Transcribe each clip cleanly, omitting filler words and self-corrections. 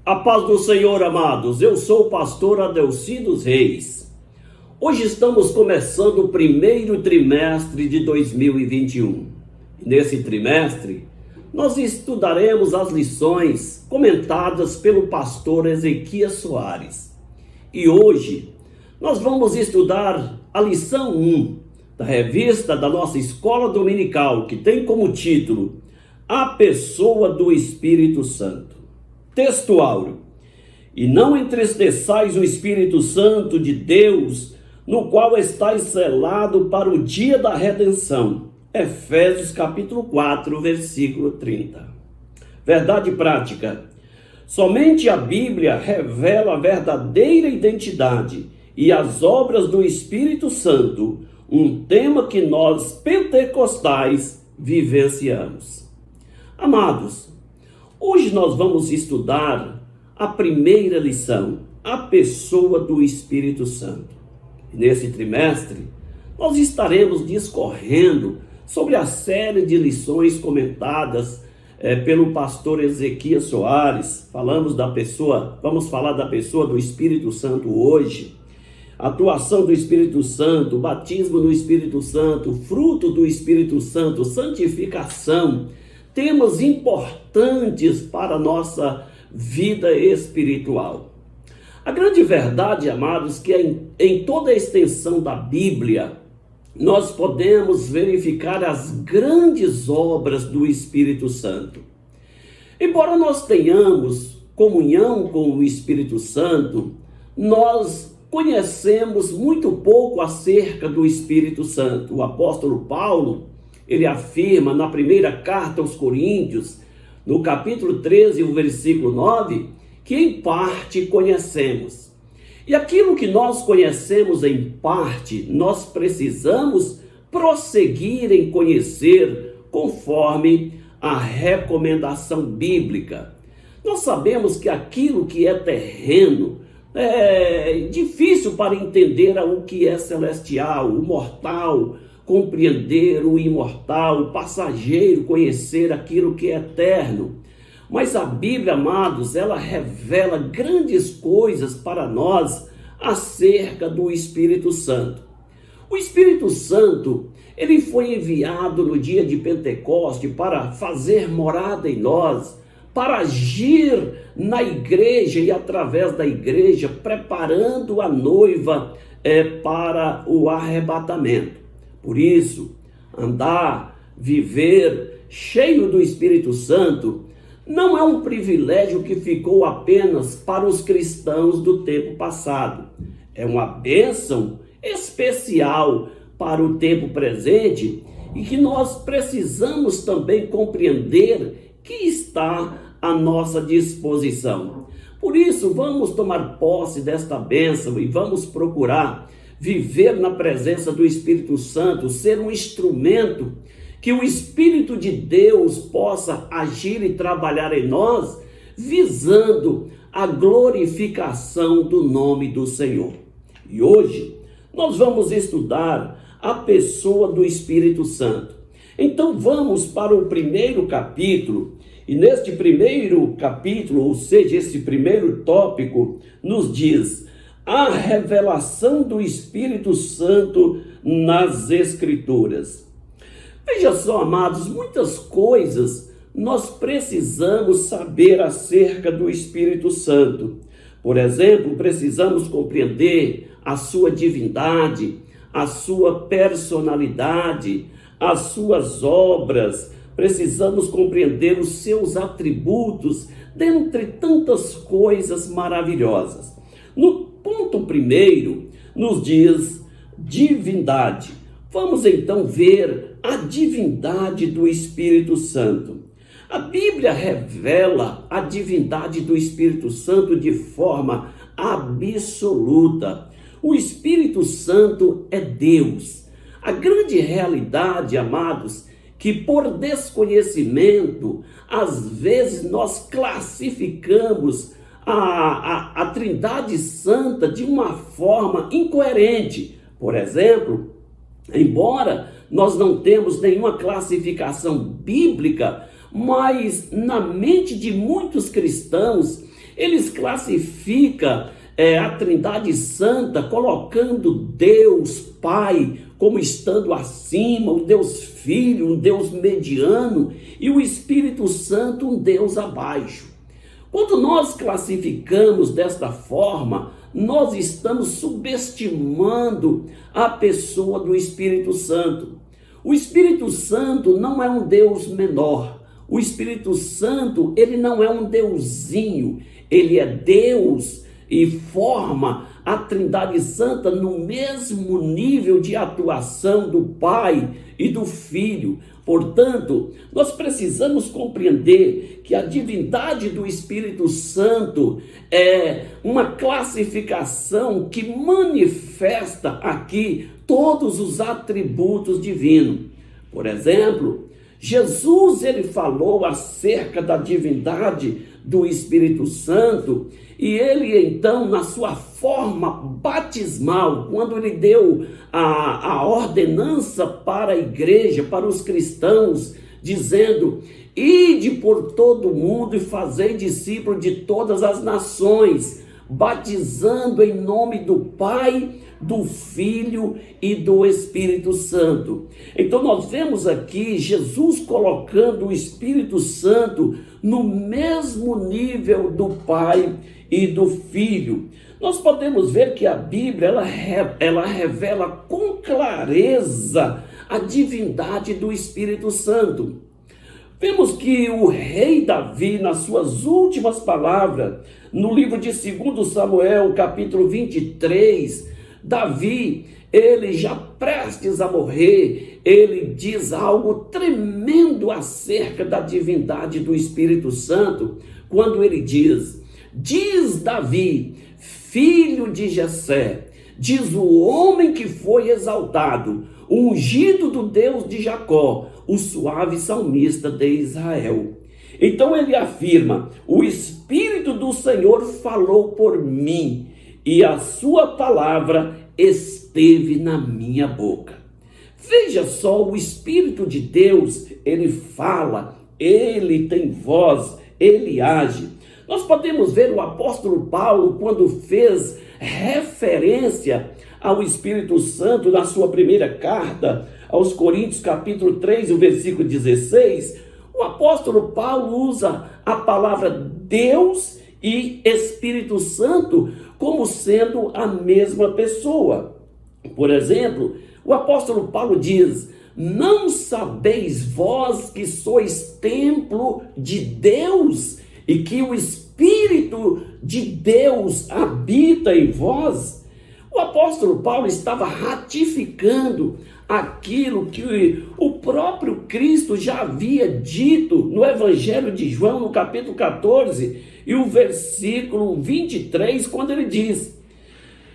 A paz do Senhor, amados. Eu sou o pastor Adelci dos Reis. Hoje estamos começando o primeiro trimestre de 2021. E nesse trimestre, nós estudaremos as lições comentadas pelo pastor Ezequias Soares. E hoje, nós vamos estudar a lição 1 da revista da nossa escola dominical, que tem como título A Pessoa do Espírito Santo. Texto áureo: e não entristeçais o Espírito Santo de Deus, no qual estáis selado para o dia da redenção. Efésios capítulo 4, versículo 30. Verdade prática: somente a Bíblia revela a verdadeira identidade e as obras do Espírito Santo, um tema que nós pentecostais vivenciamos. Amados, hoje nós vamos estudar a primeira lição, a pessoa do Espírito Santo. E nesse trimestre, nós estaremos discorrendo sobre a série de lições comentadas pelo pastor Ezequias Soares. Vamos falar da pessoa do Espírito Santo hoje. Atuação do Espírito Santo, batismo do Espírito Santo, fruto do Espírito Santo, santificação. Temas importantes para a nossa vida espiritual. A grande verdade, amados, que em toda a extensão da Bíblia, nós podemos verificar as grandes obras do Espírito Santo. Embora nós tenhamos comunhão com o Espírito Santo, nós conhecemos muito pouco acerca do Espírito Santo. O apóstolo Paulo, ele afirma na primeira carta aos Coríntios, no capítulo 13, o versículo 9, que em parte conhecemos. E aquilo que nós conhecemos em parte, nós precisamos prosseguir em conhecer conforme a recomendação bíblica. Nós sabemos que aquilo que é terreno é difícil para entender o que é celestial, o mortal, compreender o imortal, o passageiro, conhecer aquilo que é eterno. Mas a Bíblia, amados, ela revela grandes coisas para nós acerca do Espírito Santo. O Espírito Santo, ele foi enviado no dia de Pentecoste para fazer morada em nós, para agir na igreja e através da igreja, preparando a noiva para o arrebatamento. Por isso, andar, viver cheio do Espírito Santo não é um privilégio que ficou apenas para os cristãos do tempo passado. É uma bênção especial para o tempo presente e que nós precisamos também compreender que está à nossa disposição. Por isso, vamos tomar posse desta bênção e vamos procurar viver na presença do Espírito Santo, ser um instrumento que o Espírito de Deus possa agir e trabalhar em nós, visando a glorificação do nome do Senhor. E hoje nós vamos estudar a pessoa do Espírito Santo. Então vamos para o primeiro capítulo, e neste primeiro capítulo, ou seja, esse primeiro tópico, nos diz a revelação do Espírito Santo nas Escrituras. Veja só, amados, muitas coisas nós precisamos saber acerca do Espírito Santo. Por exemplo, precisamos compreender a sua divindade, a sua personalidade, as suas obras. Precisamos compreender os seus atributos, dentre tantas coisas maravilhosas. No ponto primeiro, nos diz divindade. Vamos então ver a divindade do Espírito Santo. A Bíblia revela a divindade do Espírito Santo de forma absoluta. O Espírito Santo é Deus. A grande realidade, amados, que por desconhecimento, às vezes nós classificamos a Trindade Santa de uma forma incoerente. Por exemplo, embora nós não temos nenhuma classificação bíblica, mas na mente de muitos cristãos, Eles classificam a Trindade Santa colocando Deus Pai como estando acima, o Deus Filho, um Deus mediano, e o Espírito Santo, um Deus abaixo. Quando nós classificamos desta forma, nós estamos subestimando a pessoa do Espírito Santo. O Espírito Santo não é um Deus menor. O Espírito Santo, ele não é um deusinho. Ele é Deus e forma a Trindade Santa no mesmo nível de atuação do Pai e do Filho. Portanto, nós precisamos compreender que a divindade do Espírito Santo é uma classificação que manifesta aqui todos os atributos divinos. Por exemplo, Jesus ele falou acerca da divindade do Espírito Santo, e ele então, na sua forma batismal, quando ele deu a ordenança para a igreja, para os cristãos, dizendo: ide por todo o mundo e fazei discípulos de todas as nações, batizando em nome do Pai, do Filho e do Espírito Santo. Então nós vemos aqui Jesus colocando o Espírito Santo no mesmo nível do Pai e do Filho. Nós podemos ver que a Bíblia ela revela com clareza a divindade do Espírito Santo. Vemos que o rei Davi, nas suas últimas palavras, no livro de 2 Samuel, capítulo 23, Davi, ele já prestes a morrer, ele diz algo tremendo acerca da divindade do Espírito Santo, quando ele diz Davi, filho de Jessé, diz o homem que foi exaltado, o ungido do Deus de Jacó, o suave salmista de Israel. Então ele afirma: o Espírito do Senhor falou por mim, e a sua palavra esteve na minha boca. Veja só, o Espírito de Deus, ele fala, ele tem voz, ele age. Nós podemos ver o apóstolo Paulo, quando fez referência ao Espírito Santo na sua primeira carta aos Coríntios, capítulo 3, o versículo 16, o apóstolo Paulo usa a palavra Deus e Espírito Santo como sendo a mesma pessoa. Por exemplo, o apóstolo Paulo diz: não sabeis vós que sois templo de Deus e que o Espírito de Deus habita em vós? O apóstolo Paulo estava ratificando aquilo que o próprio Cristo já havia dito no Evangelho de João, no capítulo 14, e o versículo 23, quando ele diz: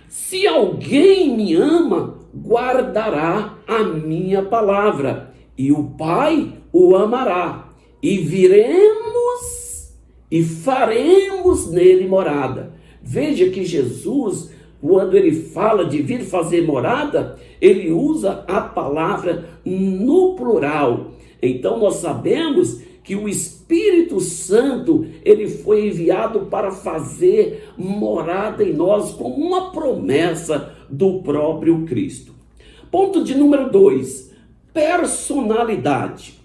se alguém me ama, guardará a minha palavra, e o Pai o amará, e viremos e faremos nele morada. Veja que Jesus, quando ele fala de vir fazer morada, ele usa a palavra no plural. Então nós sabemos que o Espírito Santo, ele foi enviado para fazer morada em nós, como uma promessa do próprio Cristo. Ponto de número 2, personalidade.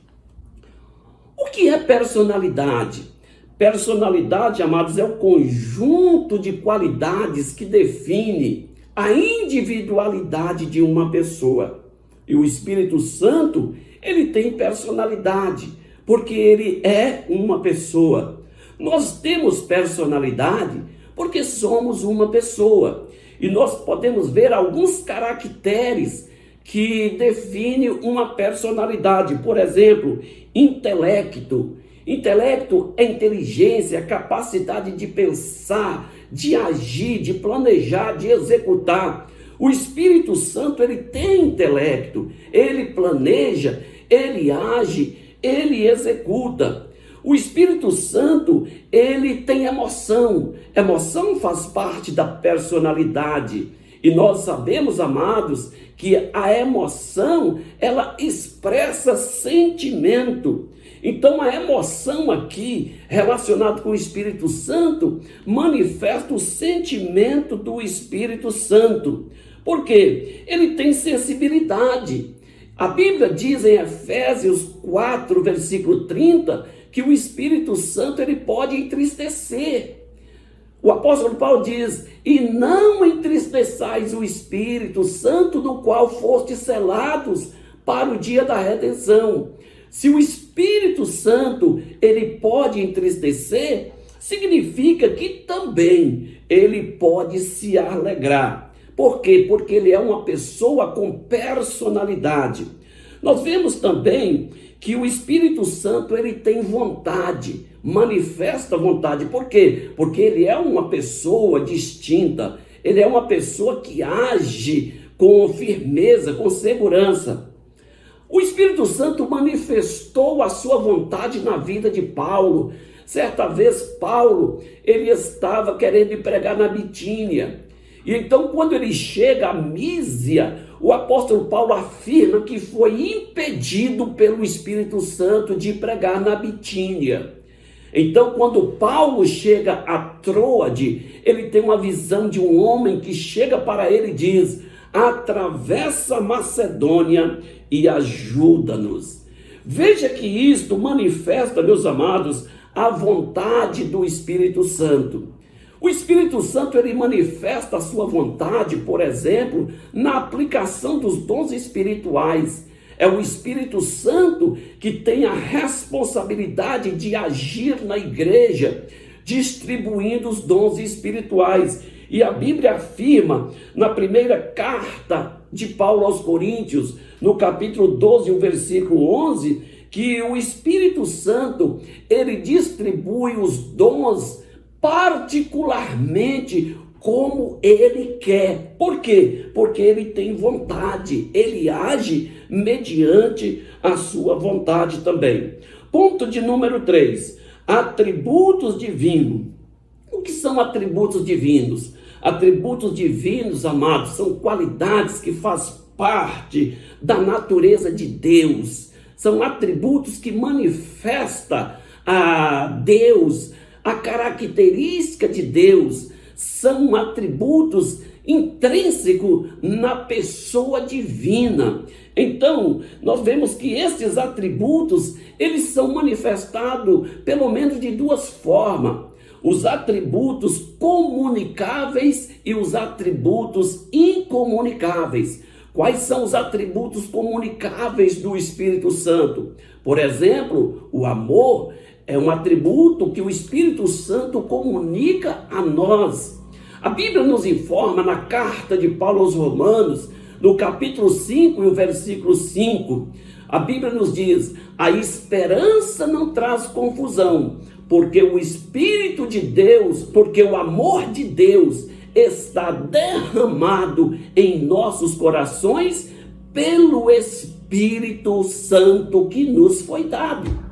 O que é personalidade? Personalidade, amados, é o conjunto de qualidades que define a individualidade de uma pessoa. E o Espírito Santo, ele tem personalidade, porque ele é uma pessoa. Nós temos personalidade porque somos uma pessoa. E nós podemos ver alguns caracteres que definem uma personalidade. Por exemplo, intelecto. Intelecto é inteligência, capacidade de pensar, de agir, de planejar, de executar. O Espírito Santo, ele tem intelecto, ele planeja, ele age, ele executa. O Espírito Santo, ele tem emoção. Emoção faz parte da personalidade. E nós sabemos, amados, que a emoção, ela expressa sentimento. Então a emoção aqui relacionada com o Espírito Santo manifesta o sentimento do Espírito Santo. Por quê? Ele tem sensibilidade. A Bíblia diz em Efésios 4, versículo 30, que o Espírito Santo ele pode entristecer. O apóstolo Paulo diz: e não entristeçais o Espírito Santo, no qual fostes selados para o dia da redenção. Se o Espírito Santo ele pode entristecer, significa que também ele pode se alegrar. Por quê? Porque ele é uma pessoa com personalidade. Nós vemos também que o Espírito Santo ele tem vontade, manifesta vontade. Por quê? Porque ele é uma pessoa distinta, ele é uma pessoa que age com firmeza, com segurança. O Espírito Santo manifestou a sua vontade na vida de Paulo. Certa vez Paulo, ele estava querendo pregar na Bitínia. E então quando ele chega a Mísia, o apóstolo Paulo afirma que foi impedido pelo Espírito Santo de pregar na Bitínia. Então quando Paulo chega a Troade, ele tem uma visão de um homem que chega para ele e diz: atravessa a Macedônia e ajuda-nos. Veja que isto manifesta, meus amados, a vontade do Espírito Santo. O Espírito Santo ele manifesta a sua vontade, por exemplo, na aplicação dos dons espirituais. É o Espírito Santo que tem a responsabilidade de agir na igreja, distribuindo os dons espirituais. E a Bíblia afirma, na primeira carta de Paulo aos Coríntios, no capítulo 12, o versículo 11, que o Espírito Santo, ele distribui os dons particularmente como ele quer. Por quê? Porque ele tem vontade, ele age mediante a sua vontade também. Ponto de número 3, atributos divinos. O que são atributos divinos? Atributos divinos, amados, são qualidades que fazem parte da natureza de Deus. São atributos que manifestam a Deus, a característica de Deus. São atributos intrínsecos na pessoa divina. Então, nós vemos que esses atributos, eles são manifestados pelo menos de duas formas: os atributos comunicáveis e os atributos incomunicáveis. Quais são os atributos comunicáveis do Espírito Santo? Por exemplo, o amor é um atributo que o Espírito Santo comunica a nós. A Bíblia nos informa na carta de Paulo aos Romanos, no capítulo 5 e o versículo 5, a Bíblia nos diz: a esperança não traz confusão, porque o Espírito de Deus, porque o amor de Deus está derramado em nossos corações pelo Espírito Santo que nos foi dado.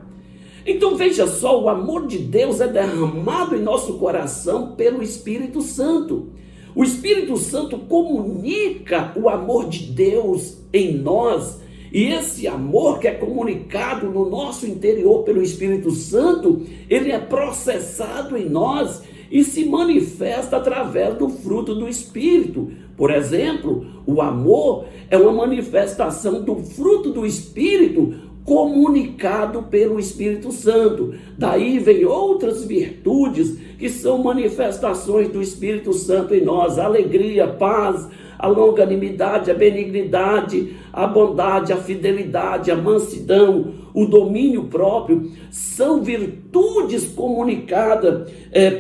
Então veja só, o amor de Deus é derramado em nosso coração pelo Espírito Santo. O Espírito Santo comunica o amor de Deus em nós, e esse amor que é comunicado no nosso interior pelo Espírito Santo, ele é processado em nós e se manifesta através do fruto do Espírito. Por exemplo, o amor é uma manifestação do fruto do Espírito comunicado pelo Espírito Santo. Daí vem outras virtudes que são manifestações do Espírito Santo em nós: a alegria, a paz, a longanimidade, a benignidade, a bondade, a fidelidade, a mansidão, o domínio próprio. São virtudes comunicadas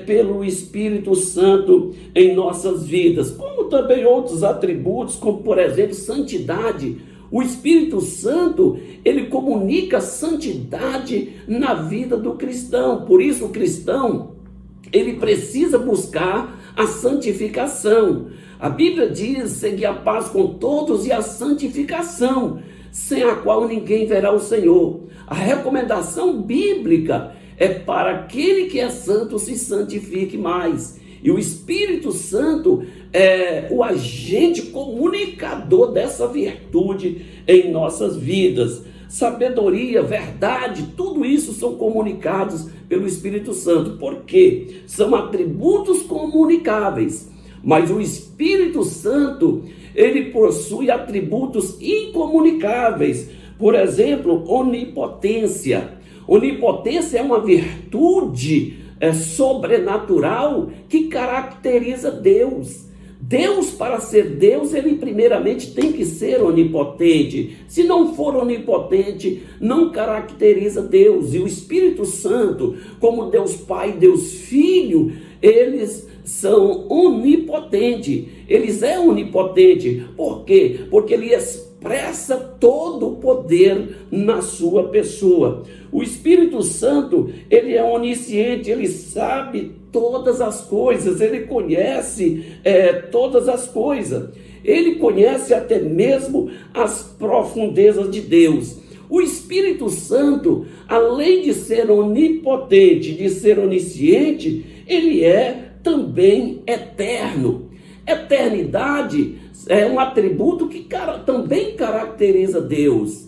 pelo Espírito Santo em nossas vidas, como também outros atributos, como por exemplo santidade. O Espírito Santo, ele comunica santidade na vida do cristão. Por isso o cristão, ele precisa buscar a santificação. A Bíblia diz: segui a paz com todos e a santificação, sem a qual ninguém verá o Senhor. A recomendação bíblica é para aquele que é santo se santifique mais. E o Espírito Santo é o agente comunicador dessa virtude em nossas vidas. sabedoria, verdade, tudo isso são comunicados pelo Espírito Santo. Por quê? São atributos comunicáveis. Mas o Espírito Santo, ele possui atributos incomunicáveis. Por exemplo, onipotência. Onipotência é uma virtude sobrenatural que caracteriza Deus. Deus, para ser Deus, ele primeiramente tem que ser onipotente. Se não for onipotente, não caracteriza Deus. E o Espírito Santo, como Deus Pai, Deus Filho, eles são onipotentes. Eles é onipotente. Por quê? Porque ele expressa todo o poder na sua pessoa. O Espírito Santo, ele é onisciente, ele sabe todas as coisas, ele conhece todas as coisas. Ele conhece até mesmo as profundezas de Deus. O Espírito Santo, além de ser onipotente, de ser onisciente, ele é também eterno. Eternidade é um atributo que também caracteriza Deus.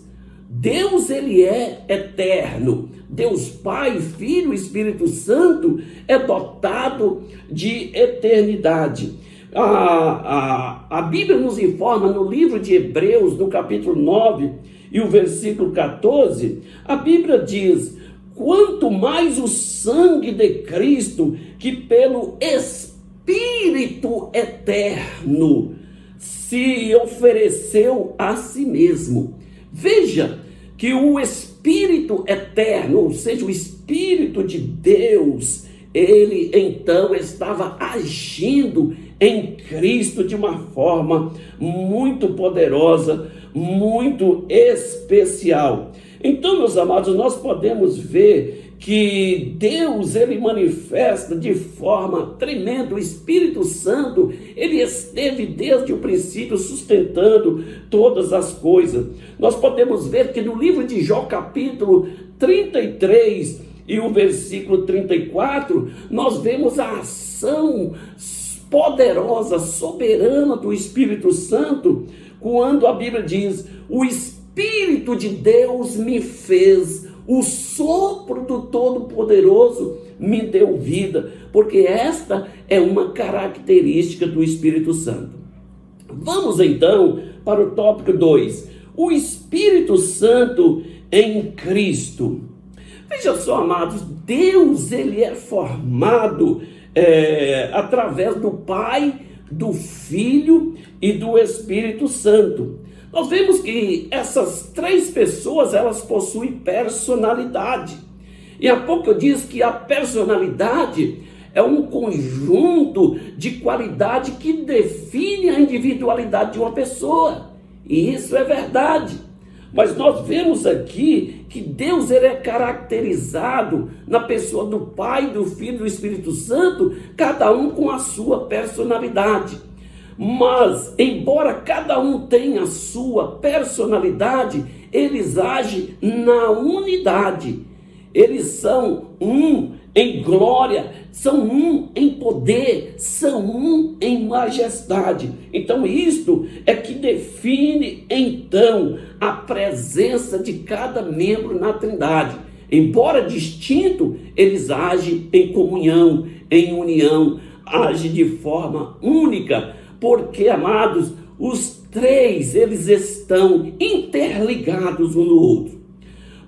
Deus, ele é eterno. Deus Pai, Filho e Espírito Santo é dotado de eternidade. A Bíblia nos informa no livro de Hebreus, no capítulo 9 e o versículo 14, a Bíblia diz: quanto mais o sangue de Cristo, que pelo Espírito eterno se ofereceu a si mesmo. Veja que o Espírito eterno, ou seja, o Espírito de Deus, ele então estava agindo em Cristo de uma forma muito poderosa, muito especial. Então, meus amados, nós podemos ver que Deus, ele manifesta de forma tremenda. O Espírito Santo, ele esteve desde o princípio sustentando todas as coisas. Nós podemos ver que no livro de Jó, capítulo 33 e o versículo 34, nós vemos a ação poderosa, soberana do Espírito Santo, quando a Bíblia diz: o Espírito de Deus me fez, o sopro do Todo-Poderoso me deu vida, porque esta é uma característica do Espírito Santo. Vamos então para o tópico 2, o Espírito Santo em Cristo. Veja só, amados, Deus, ele é formado através do Pai, do Filho e do Espírito Santo. Nós vemos que essas três pessoas, elas possuem personalidade. E há pouco eu disse que a personalidade é um conjunto de qualidade que define a individualidade de uma pessoa. E isso é verdade. Mas nós vemos aqui que Deus, ele é caracterizado na pessoa do Pai, do Filho e do Espírito Santo, cada um com a sua personalidade. Mas, embora cada um tenha a sua personalidade, eles agem na unidade. Eles são um em glória, são um em poder, são um em majestade. Então, isto é que define, então, a presença de cada membro na Trindade. Embora distinto, eles agem em comunhão, em união, agem de forma única. Porque, amados, os três, eles estão interligados um no outro.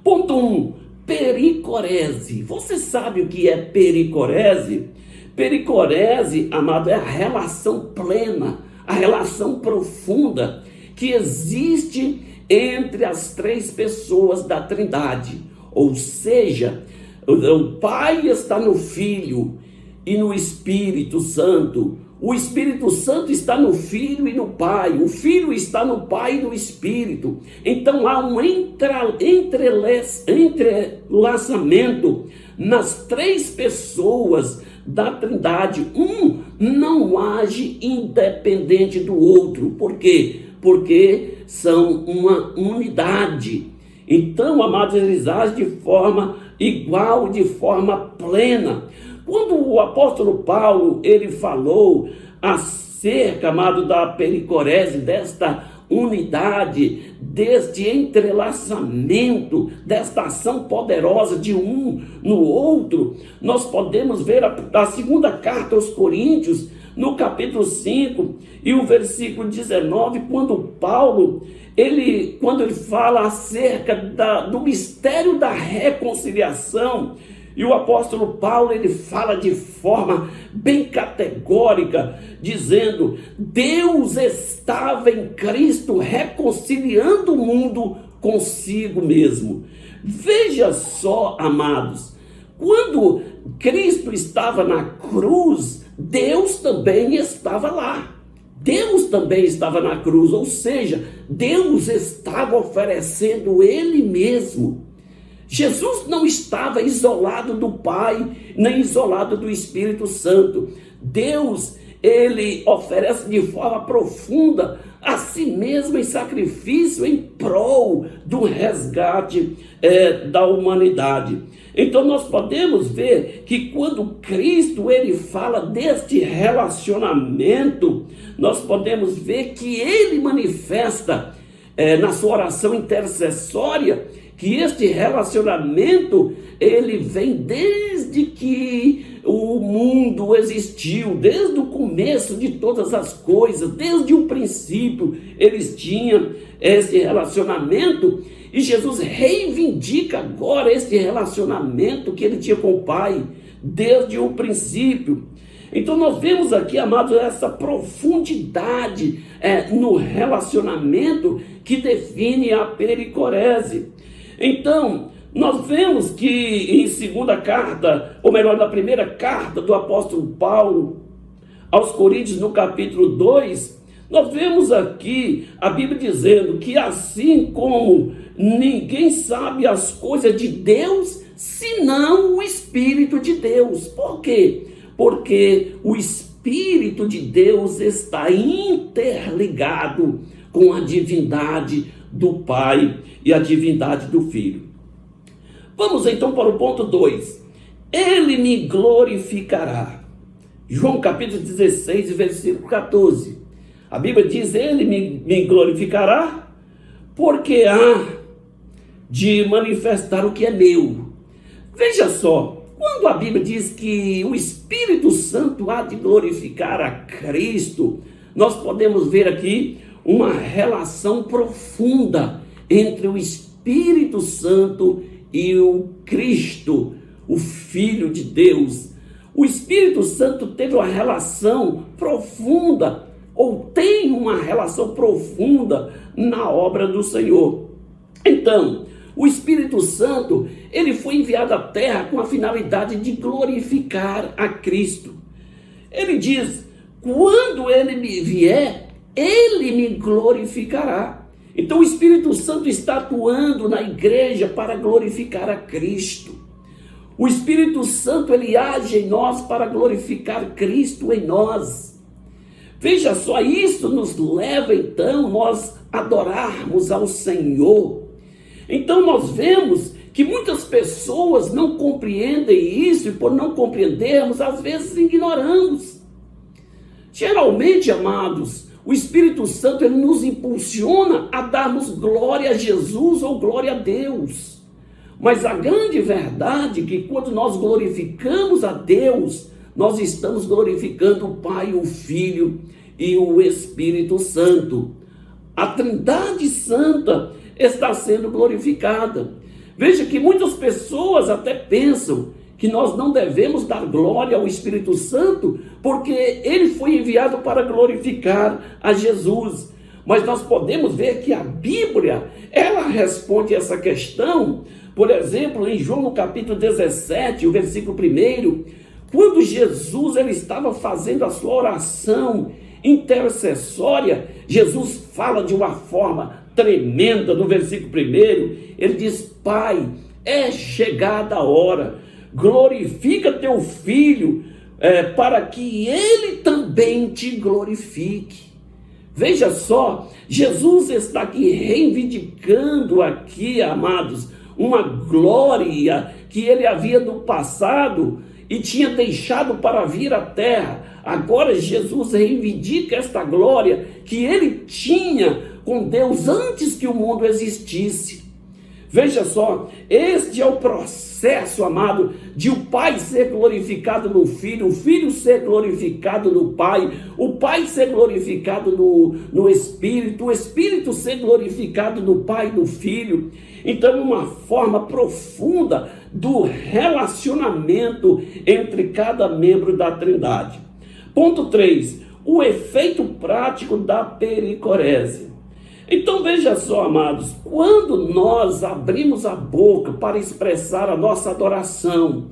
Ponto 1, pericorese. Você sabe o que é pericorese? Pericorese, amado, é a relação plena, a relação profunda que existe entre as três pessoas da Trindade. Ou seja, o Pai está no Filho e no Espírito Santo. O Espírito Santo está no Filho e no Pai. O Filho está no Pai e no Espírito. Então há um entrelaçamento nas três pessoas da Trindade. Um não age independente do outro. Por quê? Porque são uma unidade. Então, amados, eles agem de forma igual, de forma plena. Quando o apóstolo Paulo, ele falou acerca, amado, da pericorese, desta unidade, deste entrelaçamento, desta ação poderosa de um no outro, nós podemos ver a segunda carta aos Coríntios, no capítulo 5 e o versículo 19, quando Paulo, quando ele fala acerca do mistério da reconciliação, e o apóstolo Paulo, ele fala de forma bem categórica, dizendo: Deus estava em Cristo reconciliando o mundo consigo mesmo. Veja só, amados, quando Cristo estava na cruz, Deus também estava lá. Deus também estava na cruz, ou seja, Deus estava oferecendo Ele mesmo. Jesus não estava isolado do Pai, nem isolado do Espírito Santo. Deus, Ele oferece de forma profunda a si mesmo em sacrifício em prol do resgate da humanidade. Então nós podemos ver que quando Cristo ele fala deste relacionamento, nós podemos ver que Ele manifesta na sua oração intercessória que este relacionamento, ele vem desde que o mundo existiu, desde o começo de todas as coisas, desde o princípio, eles tinham esse relacionamento, e Jesus reivindica agora esse relacionamento que ele tinha com o Pai, desde o princípio. Então nós vemos aqui, amados, essa profundidade no relacionamento que define a pericorese. Então, nós vemos que em segunda carta, ou melhor, na primeira carta do apóstolo Paulo aos Coríntios, no capítulo 2, nós vemos aqui a Bíblia dizendo que assim como ninguém sabe as coisas de Deus, senão o Espírito de Deus. Por quê? Porque o Espírito de Deus está interligado com a divindade do Pai e a divindade do Filho. Vamos então para o ponto 2. Ele me glorificará. João capítulo 16, versículo 14. A Bíblia diz: ele me glorificará, porque há de manifestar o que é meu. Veja só, quando a Bíblia diz que o Espírito Santo há de glorificar a Cristo, nós podemos ver aqui uma relação profunda entre o Espírito Santo e o Cristo, o Filho de Deus. O Espírito Santo teve uma relação profunda, ou tem uma relação profunda na obra do Senhor. Então, o Espírito Santo, ele foi enviado à terra com a finalidade de glorificar a Cristo. Ele diz: quando ele vier, ele me glorificará. Então o Espírito Santo está atuando na igreja para glorificar a Cristo. O Espírito Santo, ele age em nós para glorificar Cristo em nós. Veja só, isso nos leva então nós adorarmos ao Senhor. Então nós vemos que muitas pessoas não compreendem isso, e por não compreendermos, às vezes ignoramos. Geralmente, amados, o Espírito Santo ele nos impulsiona a darmos glória a Jesus ou glória a Deus. Mas a grande verdade é que quando nós glorificamos a Deus, nós estamos glorificando o Pai, o Filho e o Espírito Santo. A Trindade Santa está sendo glorificada. Veja que muitas pessoas até pensam que nós não devemos dar glória ao Espírito Santo, porque ele foi enviado para glorificar a Jesus. Mas nós podemos ver que a Bíblia, ela responde essa questão. Por exemplo, em João no capítulo 17, o versículo 1, quando Jesus ele estava fazendo a sua oração intercessória, Jesus fala de uma forma tremenda no versículo 1, ele diz: Pai, é chegada a hora, glorifica teu Filho, para que ele também te glorifique. Veja só, Jesus está aqui reivindicando aqui, amados, uma glória que ele havia no passado e tinha deixado para vir à terra. Agora Jesus reivindica esta glória que ele tinha com Deus antes que o mundo existisse. Veja só, este é o processo, amado, de o Pai ser glorificado no Filho, o Filho ser glorificado no Pai, o Pai ser glorificado no Espírito, o Espírito ser glorificado no Pai e no Filho. Então, uma forma profunda do relacionamento entre cada membro da Trindade. Ponto 3, o efeito prático da pericorese. Então veja só, amados, quando nós abrimos a boca para expressar a nossa adoração,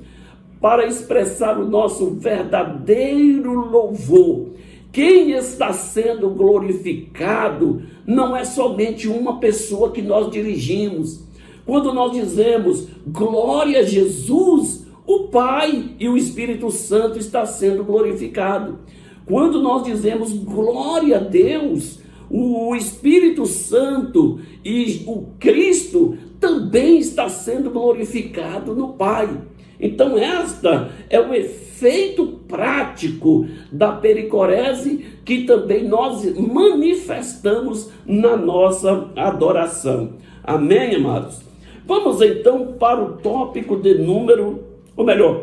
para expressar o nosso verdadeiro louvor, quem está sendo glorificado não é somente uma pessoa que nós dirigimos. Quando nós dizemos glória a Jesus, o Pai e o Espírito Santo está sendo glorificado. Quando nós dizemos glória a Deus, o Espírito Santo e o Cristo também está sendo glorificado no Pai. Então esta é o efeito prático da pericorese que também nós manifestamos na nossa adoração. Amém, amados? Vamos então para o tópico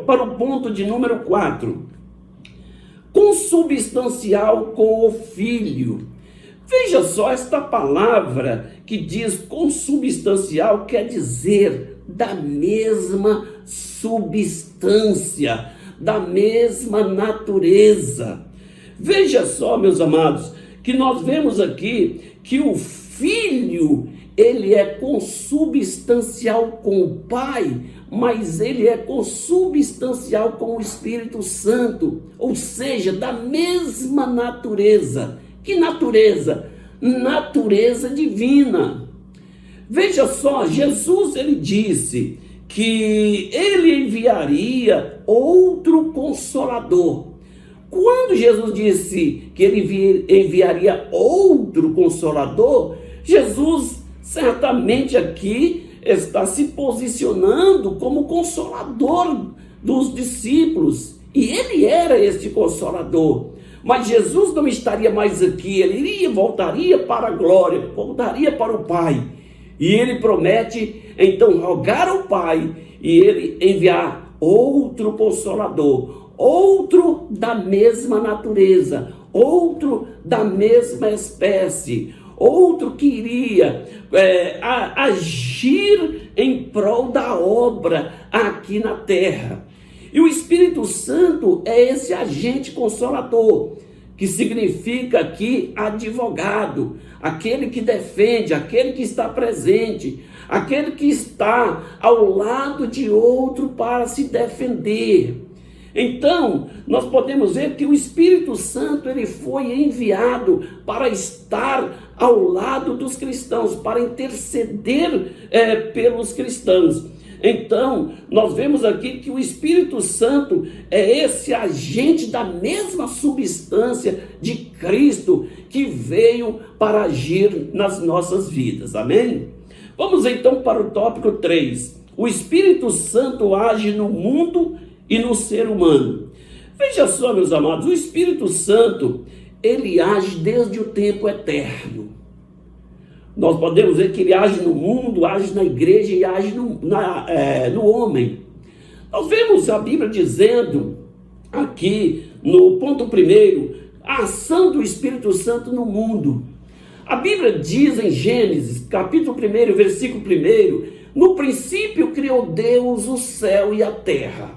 para o ponto de número 4. Consubstancial com o Filho. Veja só, esta palavra que diz consubstancial quer dizer da mesma substância, da mesma natureza. Veja só, meus amados, que nós vemos aqui que o Filho, ele é consubstancial com o Pai, mas ele é consubstancial com o Espírito Santo, ou seja, da mesma natureza. Que natureza? Natureza divina. Veja só, Jesus ele disse que ele enviaria outro Consolador. Quando Jesus disse que ele enviaria outro Consolador, Jesus certamente aqui está se posicionando como Consolador dos discípulos. E ele era este Consolador. Mas Jesus não estaria mais aqui, ele voltaria para a glória, voltaria para o Pai. E ele promete, então, rogar ao Pai e ele enviar outro Consolador, outro da mesma natureza, outro da mesma espécie, outro que iria agir em prol da obra aqui na terra. E o Espírito Santo é esse agente consolador, que significa aqui advogado, aquele que defende, aquele que está presente, aquele que está ao lado de outro para se defender. Então, nós podemos ver que o Espírito Santo ele foi enviado para estar ao lado dos cristãos, para interceder pelos cristãos. Então, nós vemos aqui que o Espírito Santo é esse agente da mesma substância de Cristo que veio para agir nas nossas vidas. Amém? Vamos então para o tópico 3. O Espírito Santo age no mundo e no ser humano. Veja só, meus amados, o Espírito Santo, ele age desde o tempo eterno. Nós podemos ver que ele age no mundo, age na igreja e age no homem. Nós vemos a Bíblia dizendo aqui no ponto 1, a ação do Espírito Santo no mundo. A Bíblia diz em Gênesis, capítulo 1, versículo 1, no princípio criou Deus o céu e a terra.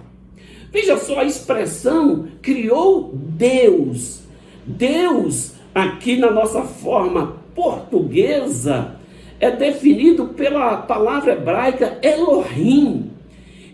Veja só a expressão, criou Deus. Deus, aqui na nossa forma portuguesa, é definido pela palavra hebraica Elohim.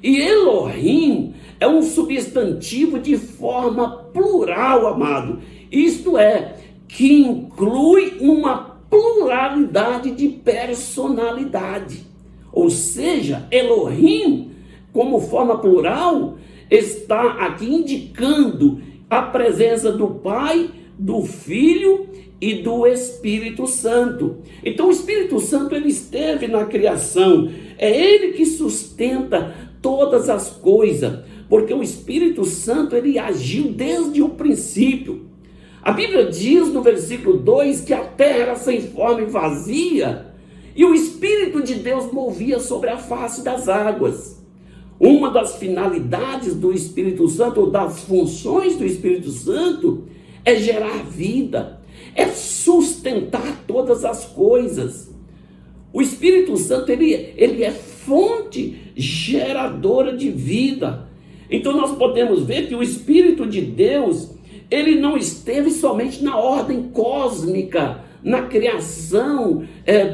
E Elohim é um substantivo de forma plural, amado. Isto é, que inclui uma pluralidade de personalidade. Ou seja, Elohim, como forma plural, está aqui indicando a presença do Pai, do Filho e do Espírito Santo. Então o Espírito Santo ele esteve na criação, é ele que sustenta todas as coisas, porque o Espírito Santo ele agiu desde o princípio. A Bíblia diz no versículo 2 que a terra era sem forma e vazia, e o Espírito de Deus movia sobre a face das águas. Uma das finalidades do Espírito Santo, ou das funções do Espírito Santo, é gerar vida, é sustentar todas as coisas. O Espírito Santo, ele é fonte geradora de vida. Então nós podemos ver que o Espírito de Deus, ele não esteve somente na ordem cósmica, na criação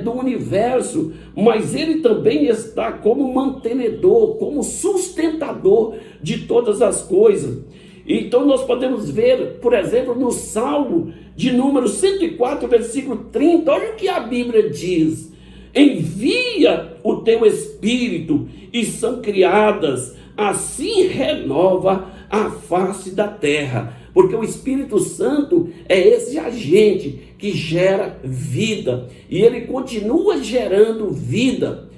do universo, mas ele também está como mantenedor, como sustentador de todas as coisas. Então nós podemos ver, por exemplo, no Salmo de número 104, versículo 30, olha o que a Bíblia diz: envia o teu Espírito e são criadas, assim renova a face da terra. Porque o Espírito Santo é esse agente que gera vida, e ele continua gerando vida.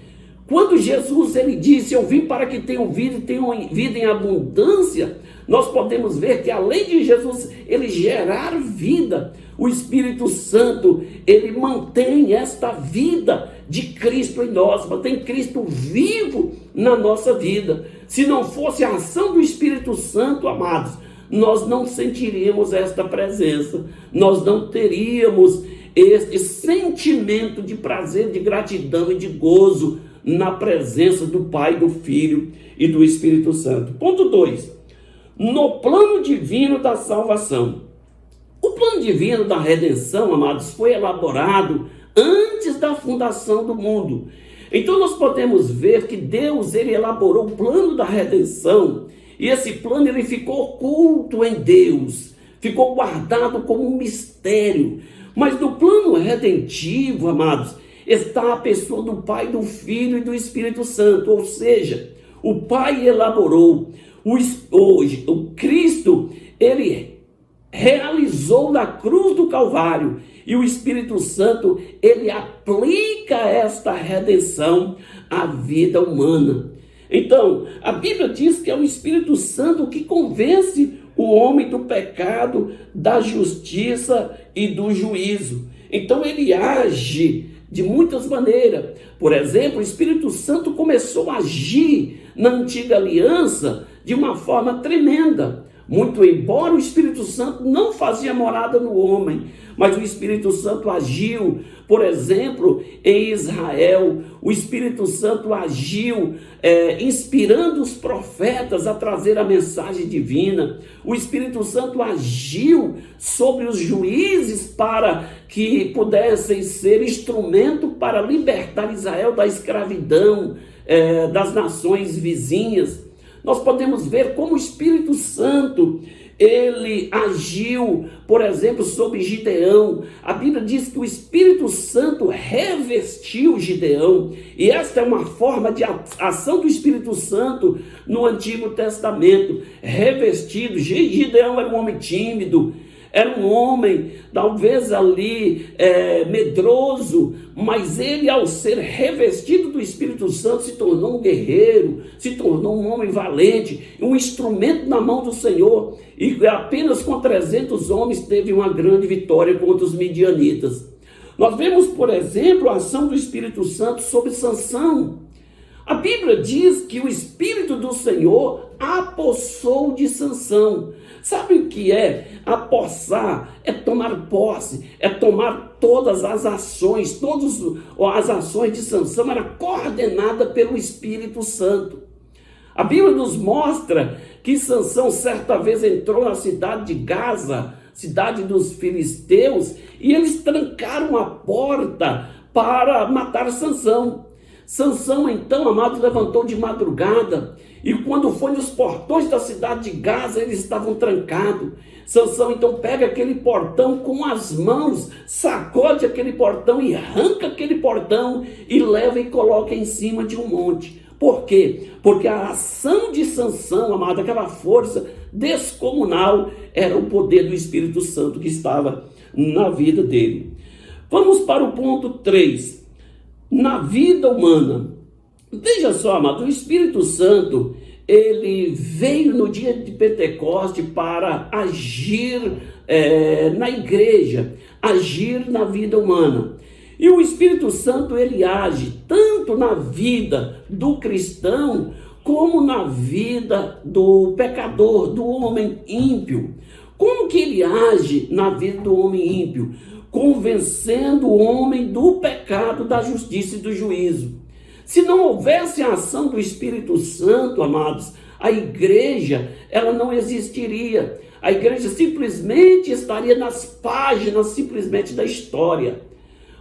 Quando Jesus ele disse: eu vim para que tenham vida e tenham vida em abundância, nós podemos ver que além de Jesus ele gerar vida, o Espírito Santo ele mantém esta vida de Cristo em nós, mantém Cristo vivo na nossa vida. Se não fosse a ação do Espírito Santo, amados, nós não sentiríamos esta presença, nós não teríamos este sentimento de prazer, de gratidão e de gozo na presença do Pai, do Filho e do Espírito Santo. Ponto 2. No plano divino da salvação. O plano divino da redenção, amados, foi elaborado antes da fundação do mundo. Então nós podemos ver que Deus ele elaborou o plano da redenção, e esse plano ele ficou oculto em Deus, ficou guardado como um mistério. Mas no plano redentivo, amados, está a pessoa do Pai, do Filho e do Espírito Santo. Ou seja, o Pai elaborou, o Cristo, ele realizou na cruz do Calvário, e o Espírito Santo, ele aplica esta redenção à vida humana. Então, a Bíblia diz que é o Espírito Santo que convence o homem do pecado, da justiça e do juízo. Então, ele age de muitas maneiras. Por exemplo, o Espírito Santo começou a agir na antiga aliança de uma forma tremenda. Muito embora o Espírito Santo não fazia morada no homem, mas o Espírito Santo agiu, por exemplo, em Israel. O Espírito Santo agiu inspirando os profetas a trazer a mensagem divina. O Espírito Santo agiu sobre os juízes para que pudessem ser instrumento para libertar Israel da escravidão das nações vizinhas. Nós podemos ver como o Espírito Santo, ele agiu, por exemplo, sobre Gideão. A Bíblia diz que o Espírito Santo revestiu Gideão, e esta é uma forma de ação do Espírito Santo no Antigo Testamento. Revestido. Gideão era um homem tímido, era um homem, talvez ali, medroso, mas ele, ao ser revestido do Espírito Santo, se tornou um guerreiro, se tornou um homem valente, um instrumento na mão do Senhor, e apenas com 300 homens teve uma grande vitória contra os midianitas. Nós vemos, por exemplo, a ação do Espírito Santo sobre Sansão. A Bíblia diz que o Espírito do Senhor apossou de Sansão. Sabe o que é apossar? É tomar posse, é tomar todas as ações. Todas as ações de Sansão eram coordenadas pelo Espírito Santo. A Bíblia nos mostra que Sansão certa vez entrou na cidade de Gaza, cidade dos filisteus, e eles trancaram a porta para matar Sansão. Sansão, então, amado, levantou de madrugada, e quando foi nos portões da cidade de Gaza, eles estavam trancados. Sansão, então, pega aquele portão com as mãos, sacode aquele portão e arranca aquele portão e leva e coloca em cima de um monte. Por quê? Porque a ação de Sansão, amado, aquela força descomunal, era o poder do Espírito Santo que estava na vida dele. Vamos para o ponto 3. Na vida humana. Veja só, amado, o Espírito Santo, ele veio no dia de Pentecoste para agir na igreja, agir na vida humana. E o Espírito Santo, ele age tanto na vida do cristão, como na vida do pecador, do homem ímpio. Como que ele age na vida do homem ímpio? Convencendo o homem do pecado, da justiça e do juízo. Se não houvesse a ação do Espírito Santo, amados, a igreja, ela não existiria. A igreja simplesmente estaria nas páginas, simplesmente, da história.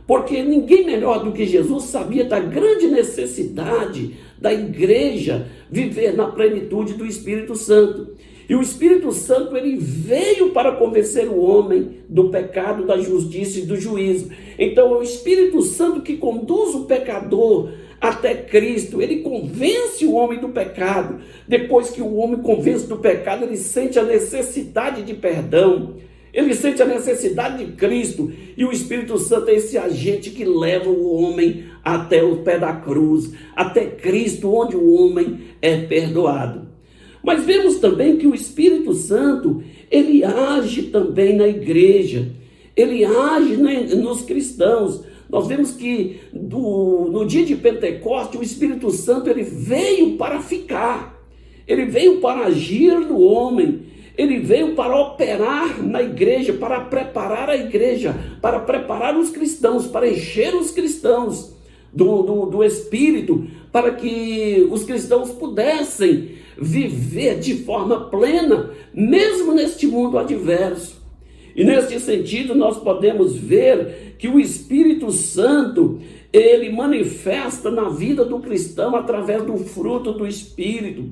Porque ninguém melhor do que Jesus sabia da grande necessidade da igreja viver na plenitude do Espírito Santo. E o Espírito Santo, ele veio para convencer o homem do pecado, da justiça e do juízo. Então é o Espírito Santo que conduz o pecador até Cristo. Ele convence o homem do pecado. Depois que o homem convence do pecado, ele sente a necessidade de perdão. Ele sente a necessidade de Cristo. E o Espírito Santo é esse agente que leva o homem até o pé da cruz, até Cristo, onde o homem é perdoado. Mas vemos também que o Espírito Santo, ele age também na igreja. Ele age nos cristãos. Nós vemos que no dia de Pentecostes, o Espírito Santo, ele veio para ficar. Ele veio para agir no homem. Ele veio para operar na igreja, para preparar a igreja, para preparar os cristãos, para encher os cristãos do Espírito, para que os cristãos pudessem viver de forma plena, mesmo neste mundo adverso. E neste sentido nós podemos ver que o Espírito Santo, ele manifesta na vida do cristão através do fruto do Espírito.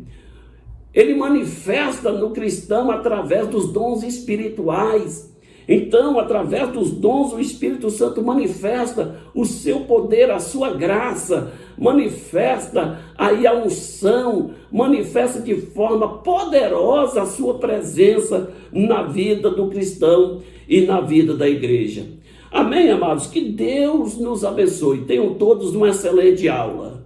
Ele manifesta no cristão através dos dons espirituais. Então, através dos dons, o Espírito Santo manifesta o seu poder, a sua graça, manifesta aí a unção, manifesta de forma poderosa a sua presença na vida do cristão e na vida da igreja. Amém, amados? Que Deus nos abençoe. Tenham todos uma excelente aula.